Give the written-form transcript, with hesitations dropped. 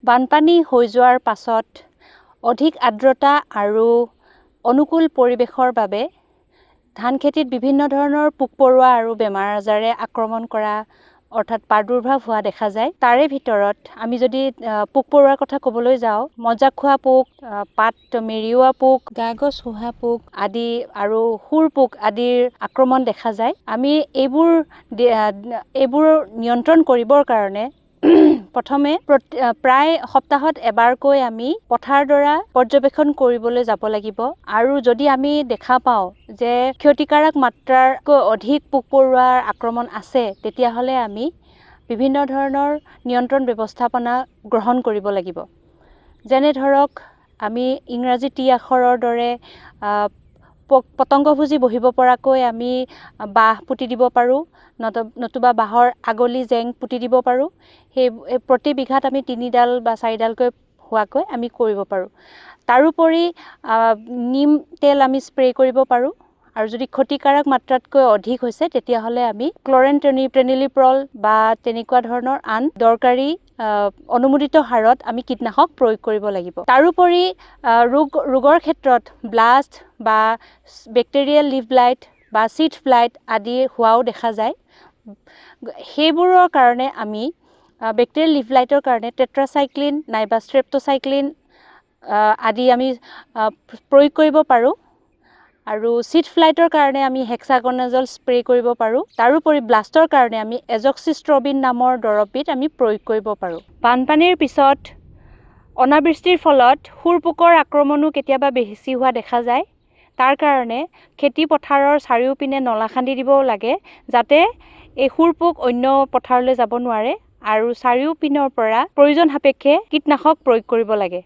বানপানী হৈ যোৱাৰ পাছত অধিক আৰ্দ্ৰতা আৰু অনুকূল পৰিৱেশৰ বাবে ধান খেতিত বিভিন্ন ধৰণৰ পোক-পৰুৱা আৰু বেমাৰ আজাৰে আক্ৰমণ কৰা অৰ্থাৎ প্ৰাদুৰ্ভাৱ হোৱা দেখা যায়। তাৰে ভিতৰত আমি যদি পোক-পৰুৱাৰ কথা ক'বলৈ যাওঁ, মজা খোৱা পোক, পাত মেৰিওৱা পোক, গা-গছ হোহা পোক আদি আৰু শুৰ পোক আদিৰ আক্ৰমণ দেখা যায়। আমি এইবোৰ নিয়ন্ত্ৰণ কৰিবৰ কাৰণে প্ৰথমে প্ৰায় সপ্তাহত এবাৰকৈ আমি পথাৰডৰা পৰ্যবেক্ষণ কৰিবলৈ যাব লাগিব আৰু যদি আমি দেখা পাওঁ যে ক্ষতিকাৰক মাত্ৰাতকৈ অধিক পোক-পৰুৱাৰ আক্ৰমণ আছে, তেতিয়াহ'লে আমি বিভিন্ন ধৰণৰ নিয়ন্ত্ৰণ ব্যৱস্থাপনা গ্ৰহণ কৰিব লাগিব। যেনে ধৰক আমি ইংৰাজী টি আখৰৰ দৰে পতংগভোজী বহিব পৰাকৈ আমি বাঁহ পুতি দিব পাৰোঁ, নতুবা বাঁহৰ আগলি জেং পুতি দিব পাৰোঁ। সেই প্ৰতি বিঘাত আমি 3ডাল বা 4ডালকৈ হোৱাকৈ আমি কৰিব পাৰোঁ। তাৰোপৰি নিম তেল আমি স্প্ৰে' কৰিব পাৰোঁ আৰু যদি ক্ষতিকাৰক মাত্ৰাতকৈ অধিক হৈছে তেতিয়াহ'লে আমি ক্লৰেনট্ৰেনিলিপ্ৰল বা তেনেকুৱা ধৰণৰ আন দৰকাৰী অনুমোদিত হাৰত আমি কীটনাশক প্ৰয়োগ কৰিব লাগিব। তাৰোপৰি ৰোগৰ ক্ষেত্ৰত ব্লাষ্ট বা বেক্টেৰিয়েল লিভ ব্লাইট বা চিড ফ্লাইট আদি হোৱাও দেখা যায়। সেইবোৰৰ কাৰণে আমি বেক্টেৰিয়েল লিভ ব্লাইটৰ কাৰণে টেট্ৰাচাইক্লিন নাইবা ষ্ট্ৰেপ্টোচাইক্লিন আদি আমি প্ৰয়োগ কৰিব পাৰোঁ আৰু চিড ফ্লাইটৰ কাৰণে আমি হেক্সাগনাজল স্প্ৰে' কৰিব পাৰোঁ। তাৰোপৰি ব্লাষ্টৰ কাৰণে আমি এজক্সিষ্ট্ৰবিন নামৰ দৰৱবিধ আমি প্ৰয়োগ কৰিব পাৰোঁ। বানপানীৰ পিছত অনাবৃষ্টিৰ ফলত শুৰ পোকৰ আক্ৰমণো কেতিয়াবা বেছি হোৱা দেখা যায়। তাৰ কাৰণে খেতি পথাৰৰ চাৰিওপিনে নলা খান্দি দিব লাগে, যাতে এই শুৰ পোক অন্য পথাৰলৈ যাব নোৱাৰে আৰু চাৰিওপিনৰ পৰা প্ৰয়োজন সাপেক্ষে কীটনাশক প্ৰয়োগ কৰিব লাগে।